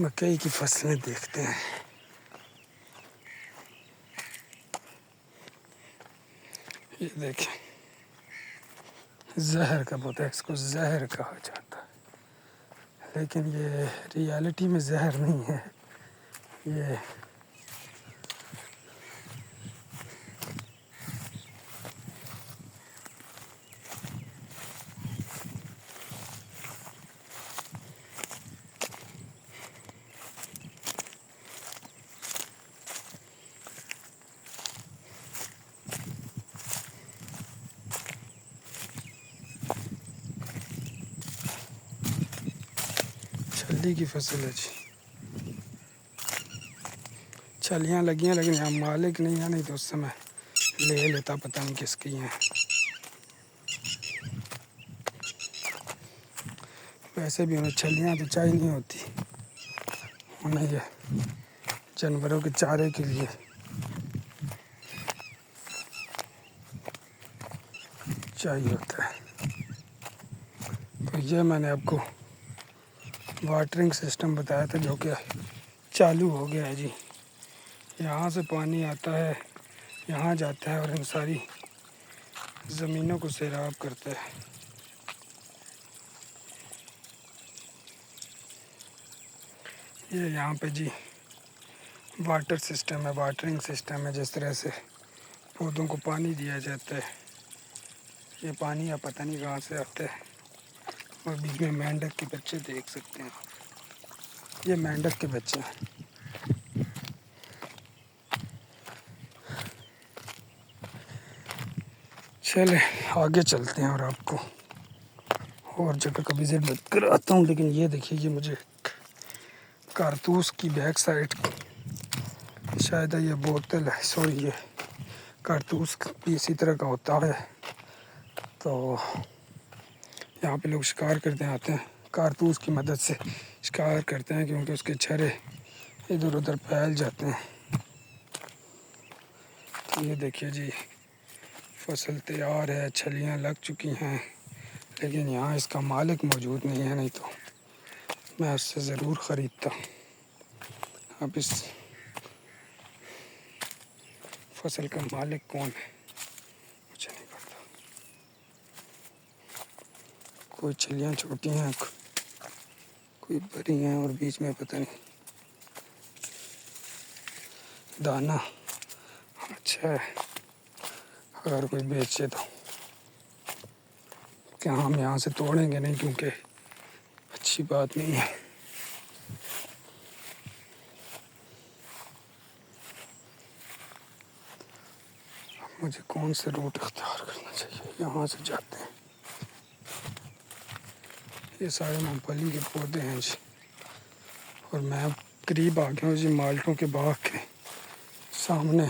मकई की फसलें देखते हैं। ये देखें, जहर का पौधा है, इसको जहर कहा जाता है, लेकिन ये रियलिटी में जहर नहीं है। ये छली की फसल है जी। छलियाँ लगी हैं, लेकिन यहाँ मालिक नहीं है, नहीं तो उस समय ले लेता, पता नहीं किसकी हैं। वैसे भी उन्हें छलियाँ तो चाहिए नहीं होती, उन्हें ये जानवरों के चारे के लिए चाहिए होता है। तो ये मैंने आपको वाटरिंग सिस्टम बताया था, जो कि चालू हो गया है जी। यहाँ से पानी आता है, यहाँ जाता है और इन सारी ज़मीनों को सैराब करता है। ये यहाँ पे जी वाटर सिस्टम है, वाटरिंग सिस्टम है, जिस तरह से पौधों को पानी दिया जाता है। ये पानी आप पता नहीं कहाँ से आता है। और बीच में मेंढक के बच्चे देख सकते हैं, ये मेंढक के बच्चे हैं। चले आगे चलते हैं और आपको और जगह का विजिट कराता हूँ। लेकिन ये देखिए, ये मुझे कारतूस की बैक साइड, शायद ये बोतल है, सॉरी, ये कारतूस भी इसी तरह का होता है। तो यहाँ पे लोग शिकार करते आते हैं, कारतूस की मदद से शिकार करते हैं, क्योंकि उसके छर्रे इधर उधर फैल जाते हैं। तो ये देखिए जी, फसल तैयार है, छलियाँ लग चुकी हैं, लेकिन यहाँ इसका मालिक मौजूद नहीं है, नहीं तो मैं उससे ज़रूर ख़रीदता। अब इस फसल का मालिक कौन है मुझे नहीं पता। कोई छलियाँ छोटी हैं, कोई बड़ी हैं, और बीच में पता नहीं दाना अच्छा है। अगर कोई बेचे तो क्या हम यहाँ से तोड़ेंगे नहीं, क्योंकि अच्छी बात नहीं है। मुझे कौन से रूट अख्तियार करना चाहिए? यहाँ से जाते हैं। ये सारे मूंगफली के पौधे हैं जी, और मैं करीब आ गया हूँ जी माल्टों के बाग के सामने।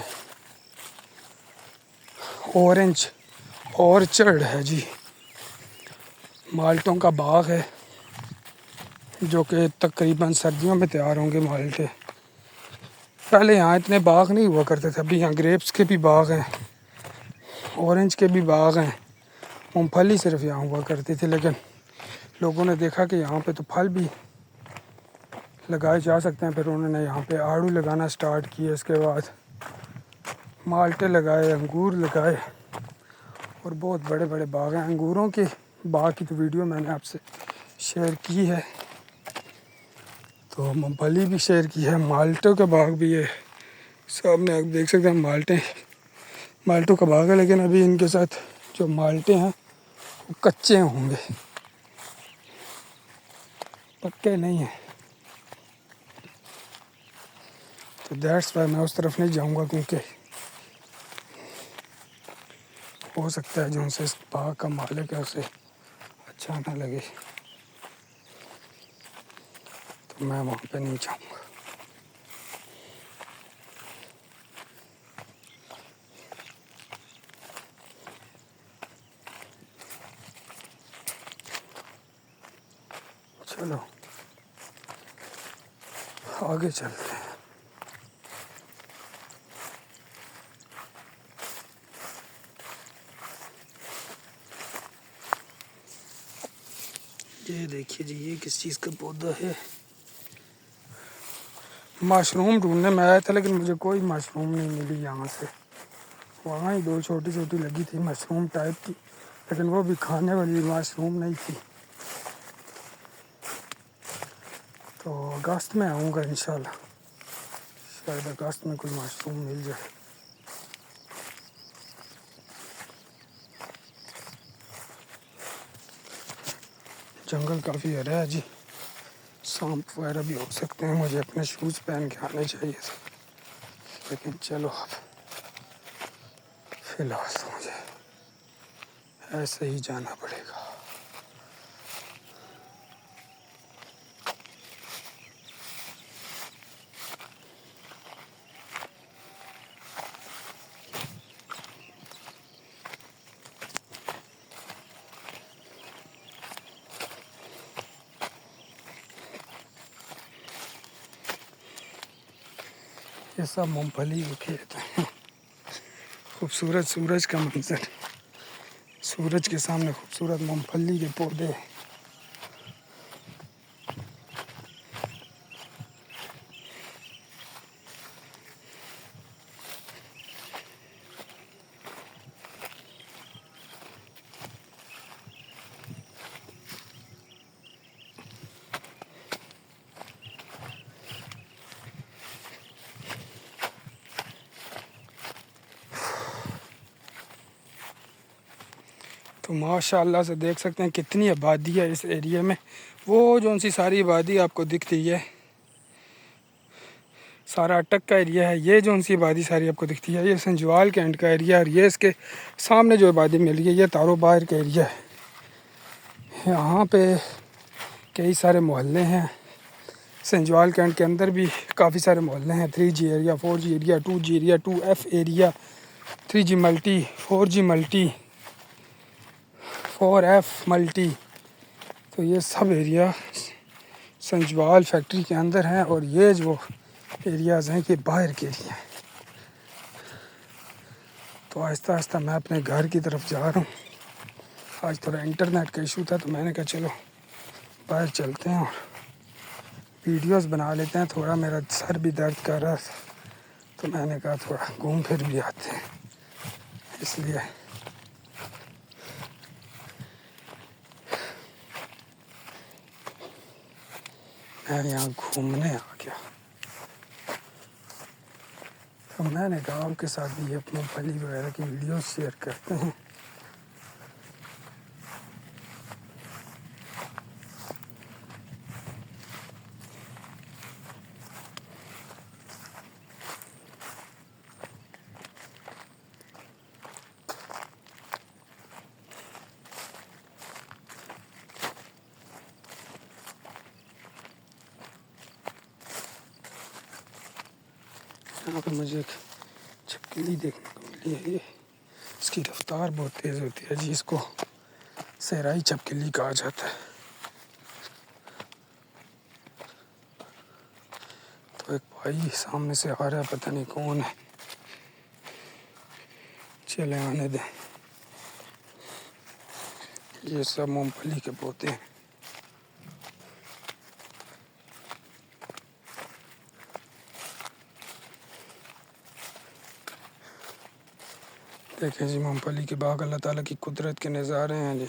ऑरेंज ऑर्चर्ड है जी, माल्टों का बाग है, जो कि तकरीबन सर्दियों में तैयार होंगे माल्टे। पहले यहाँ इतने बाग नहीं हुआ करते थे, अभी यहाँ ग्रेप्स के भी बाग हैं, ऑरेंज के भी बाग हैं। मूंगफली सिर्फ यहाँ हुआ करती थी, लेकिन लोगों ने देखा कि यहाँ पे तो फल भी लगाए जा सकते हैं, फिर उन्होंने यहाँ पे आड़ू लगाना स्टार्ट किए। इसके बाद माल्टे लगाए, अंगूर लगाए, और बहुत बड़े बड़े बाग हैं। अंगूरों के बाग की तो वीडियो मैंने आपसे शेयर की है, तो मूंगफली भी शेयर की है, माल्टों का बाग भी है सामने, आप देख सकते हैं। माल्टों का बाग है, लेकिन अभी इनके साथ जो माल्टे हैं वो कच्चे होंगे, पक्के नहीं हैं। तो दैट्स वाई मैं उस तरफ नहीं जाऊंगा, क्योंकि हो सकता है जो उनसे इस बाग का मालिक है उसे अच्छा ना लगे, तो मैं वहाँ पे नहीं जाऊंगा। चलो आगे चलते हैं। ये देखिए जी, ये किस चीज़ का पौधा है। मशरूम ढूंढने में आया था, लेकिन मुझे कोई मशरूम नहीं मिली यहाँ से। वहाँ ही दो छोटी छोटी लगी थी मशरूम टाइप की, लेकिन वो भी खाने वाली मशरूम नहीं थी। तो अगस्त में आऊँगा इंशाल्लाह, शायद अगस्त में कोई मशरूम मिल जाए। जंगल काफ़ी हरा है जी, सांप वगैरह भी हो सकते हैं। मुझे अपने शूज़ पहन के आने चाहिए थे, लेकिन चलो अब फिलहाल तो मुझे ऐसे ही जाना पड़ेगा। ये सब मूंगफली के खेत हैं। खूबसूरत सूरज का मंजर, सूरज के सामने खूबसूरत मूंगफली के पौधे। तो माशाल्लाह से देख सकते हैं कितनी आबादी है इस एरिया में। वो जो सी सारी आबादी आपको दिखती है, सारा अटक का एरिया है। ये जो सी आबादी सारी आपको दिखती है, ये संजवाल कैंट का एरिया है। और ये इसके सामने जो आबादी मिल रही है, ये तारो बाहर का एरिया है। यहाँ पे कई सारे मोहल्ले हैं। संजवाल कैंट के अंदर भी काफ़ी सारे मोहल्ले हैं। 3G area, 4G area, 2G area, 2F area, 3G multi, 4G multi, 4F multi. तो ये सब एरिया संजवाल फैक्ट्री के अंदर हैं, और ये जो एरियाज़ हैं ये बाहर के एरिया हैं। तो आहिस्ता आहिस्ता मैं अपने घर की तरफ जा रहा हूँ। आज थोड़ा इंटरनेट का इशू था, तो मैंने कहा चलो बाहर चलते हैं और वीडियोस बना लेते हैं। थोड़ा मेरा सर भी दर्द कर रहा था, तो मैंने कहा थोड़ा घूम फिर भी आते हैं। इसलिए मैं यहाँ घूमने आ गया। तो मैंने कहा आपके साथ भी अपनी मूंगफली वगैरह की वीडियो शेयर करते हैं। यहाँ पर मुझे एक छिपकली देखने को मिली है। ये इसकी रफ्तार बहुत तेज़ होती है जी, इसको सहराई छिपकली कहा जाता है। तो एक भाई सामने से आ रहा है, पता नहीं कौन है, चले आने दें। ये सब मूंगफली के पौधे हैं। देखें जी, मूंगफली के बाग अल्लाह ताला की कुदरत के नज़ारे हैं जी।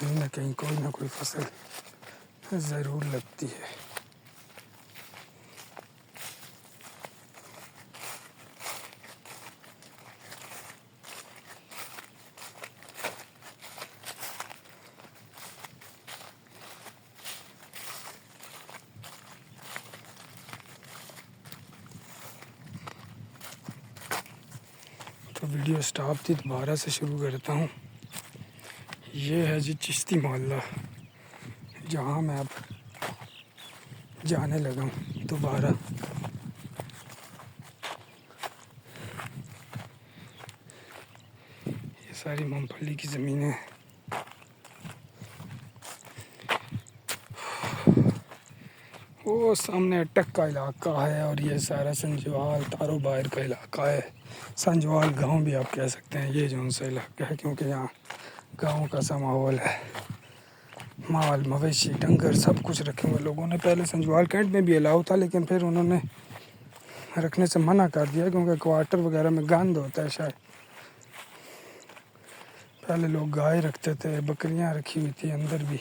कहीं ना कहीं कोई ना कोई फसल ज़रूर लगती है। तो वीडियो स्टॉप थी, दोबारा से शुरू करता हूँ। ये है जी चिश्ती मोहल्ला, जहाँ मैं अब जाने लगा हूँ दोबारा। ये सारी मूंगफली की ज़मीन है। वो सामने अटक का इलाका है और ये सारा संजवाल तारो बाहर का इलाका है। संजवाल गांव भी आप कह सकते हैं ये जो सा इलाका है, क्योंकि यहाँ गांव का सा माहौल है। माल मवेशी डंगर सब कुछ रखे हुए लोगों ने। पहले संजवाल कैंट में भी अलाउ था, लेकिन फिर उन्होंने रखने से मना कर दिया क्योंकि क्वार्टर वगैरह में गंद होता है शायद। पहले लोग गाय रखते थे, बकरियां रखी हुई थी अंदर भी,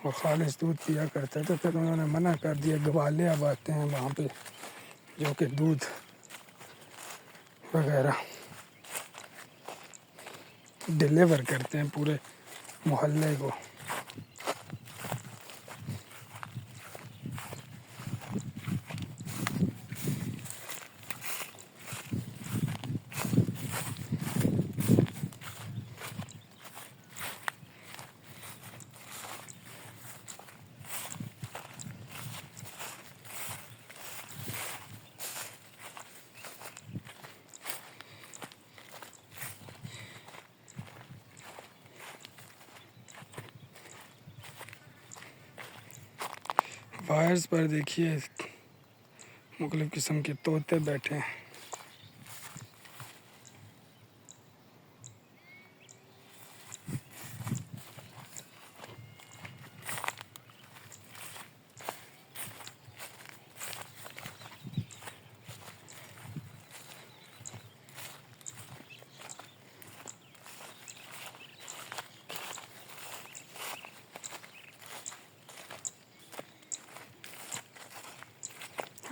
और खालिश दूध पिया करते थे। फिर उन्होंने मना कर दिया। गवाले अब आते हैं वहाँ पे जो कि दूध वगैरह डिलीवर करते हैं पूरे मोहल्ले को। वायर्स पर देखिए मुख्तलिफ़ किस्म के तोते बैठे हैं।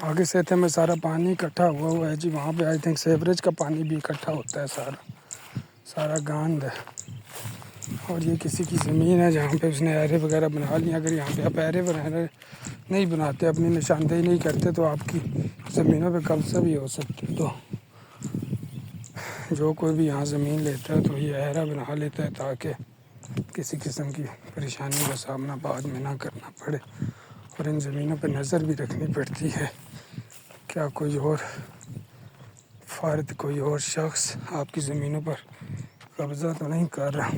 आगे से में सारा पानी इकट्ठा हुआ है जी। वहाँ पे आई थिंक सेवरेज का पानी भी इकट्ठा होता है। सारा गांद है। और ये किसी की ज़मीन है जहाँ पे उसने एरे वगैरह बना लिया। अगर यहाँ पे आप एरे वगैरह नहीं बनाते, अपनी निशानदेही नहीं करते, तो आपकी ज़मीनों पे कब्जा भी हो सकता है। तो जो कोई भी यहाँ ज़मीन लेता है तो ये एरा बना लेता है ताकि किसी किस्म की परेशानी का सामना बाद में ना करना पड़े। और इन ज़मीनों पर नज़र भी रखनी पड़ती है, क्या कोई और फ़र्द, कोई और शख्स आपकी ज़मीनों पर कब्ज़ा तो नहीं कर रहा।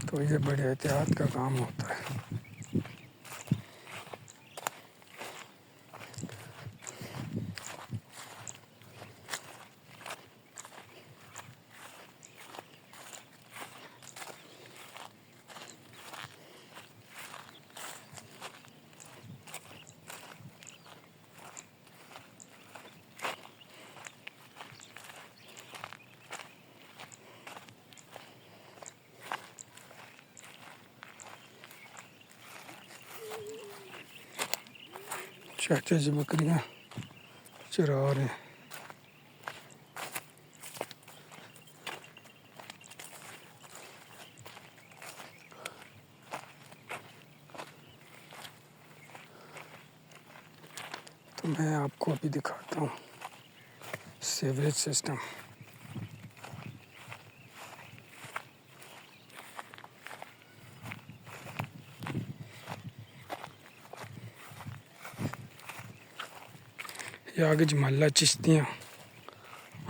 तो ये बड़े एहतियात का काम होता है। चाचा जी बकरियाँ चरा रहे हैं। तो मैं आपको अभी दिखाता हूँ सीवरेज सिस्टम। ये आगे जमल्ला चिश्तियाँ,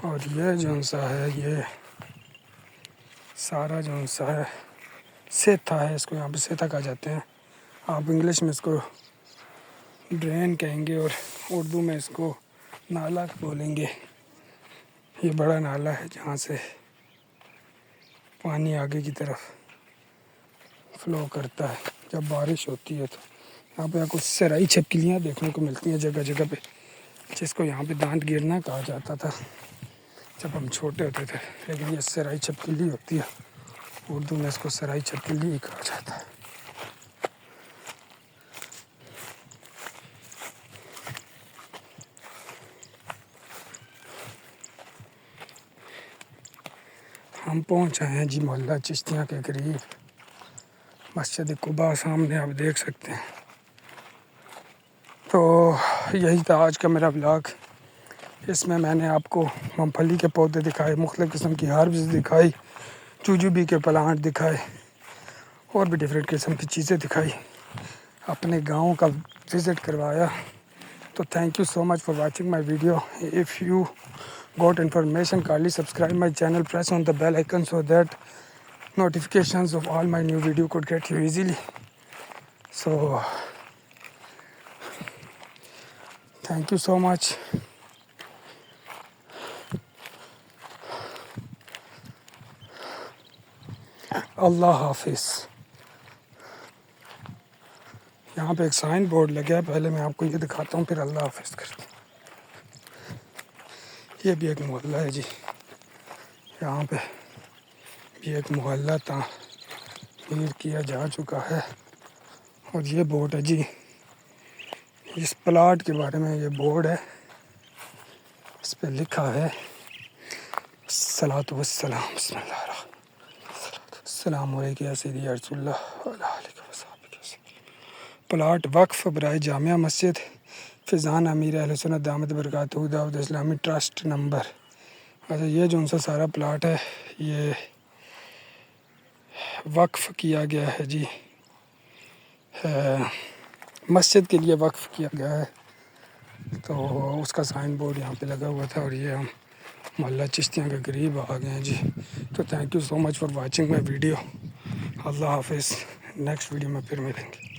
और ये जो सा है ये सारा जो सा है सेथा है। इसको यहाँ पे सेथा कहा जाते हैं। आप इंग्लिश में इसको ड्रेन कहेंगे और उर्दू में इसको नाला बोलेंगे। ये बड़ा नाला है जहाँ से पानी आगे की तरफ फ्लो करता है जब बारिश होती है। तो यहाँ पे कुछ सराई छिपकलियाँ देखने को मिलती हैं जगह जगह पे, जिसको यहाँ पे दांत गिरना कहा जाता था जब हम छोटे होते थे। लेकिन ये सराई छिपकली होती है उर्दू में इसको सराई छतली कहा जाता है। हम पहुँच आए हैं जी मोहल्ला चिश्तियाँ के करीब। मस्जिद कुबा सामने आप देख सकते हैं। तो यही था आज का मेरा व्लॉग। इसमें मैंने आपको मूंगफली के पौधे दिखाए, मुख्तलिफ़ किस्म की हर्ब्स दिखाई, जुजुबी के प्लांट दिखाए और भी डिफरेंट किस्म की चीज़ें दिखाई, अपने गांव का विज़िट करवाया। तो thank you so much for watching my video. If you got information, kindly subscribe my channel, press on the bell icon so that notifications of all my new video could get you easily. So thank you so much. अल्लाह हाफिज़। यहाँ पे एक sign board लगा है, पहले मैं आपको ये दिखाता हूँ फिर अल्लाह हाफिज़ करता हूँ। ये भी एक मोहल्ला है जी, यहाँ पे भी एक मोहल्ला तामीर किया जा चुका है। और ये बोर्ड है जी, इस प्लाट के बारे में ये बोर्ड है, इस पे लिखा है सलातु वस्सलाम बिस्मिल्लाह अस्सलाम वालेकुम या सय्यदी या रसूलल्लाह व आलिहि वसहबिहि। प्लाट वक्फ बराए जामिया मस्जिद फ़ैज़ान अमीर अहले सुन्नत दामत बरकातहू दाऊद इस्लामी ट्रस्ट नंबर। अच्छा, ये जो उनसा सारा प्लाट है ये वक्फ किया गया है जी, मस्जिद के लिए वक्फ किया गया है। तो उसका साइन बोर्ड यहाँ पे लगा हुआ था और ये हम मोहल्ला चिश्तियाँ के करीब आ गए हैं जी। तो thank you so much for watching my video. अल्लाह हाफिज़। नेक्स्ट वीडियो में फिर मिलेंगे।